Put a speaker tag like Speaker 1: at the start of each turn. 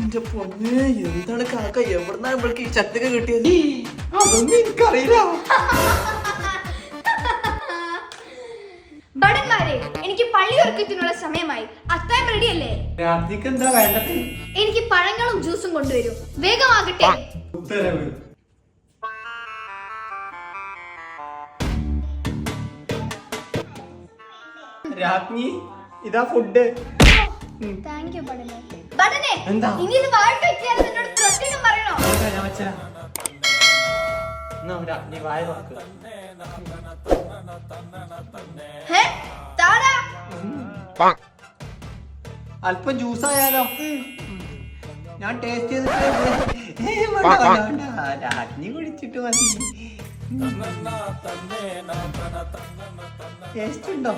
Speaker 1: എന്റെ പൊന്നെ, എന്താണ് കാക്ക, എവിടുന്നാ നമ്മൾക്ക് ഈ ചട്ടൊക്കെ കിട്ടിയത്? അതൊന്നും എനിക്കറിയില്ല.
Speaker 2: ഭടന്മാരെ, എനിക്ക് പള്ളി ഉറക്കത്തിനുള്ള സമയമായി. അത്താഴം റെഡിയല്ലേ?
Speaker 1: രാത്രിക്ക് എന്താ വേണ്ടത്?
Speaker 2: എനിക്ക് പഴങ്ങളും ജ്യൂസും കൊണ്ടുവരൂ. വേഗമാകട്ടെ.
Speaker 1: ഉത്തരവ്. രാജ്ഞി, ഇതാ ഫുഡ്.
Speaker 2: താങ്ക് യു ഭടനെ. ഭടനെ,
Speaker 1: എന്താ?
Speaker 2: ഇനി ഇത് വായിട്ട് വെക്കാതെ എന്നോട് പ്രത്യേകം പറയണോ?
Speaker 1: ഞാൻ വെച്ചാ രാജ്ഞി വായ നോക്ക്. അല്പം ജ്യൂസ് ആയാലോ? ഞാൻ ടേസ്റ്റ് ചെയ്തിട്ട് രാജ്ഞി കുടിച്ചിട്ട് മതി. ടേസ്റ്റ് ഉണ്ടോ?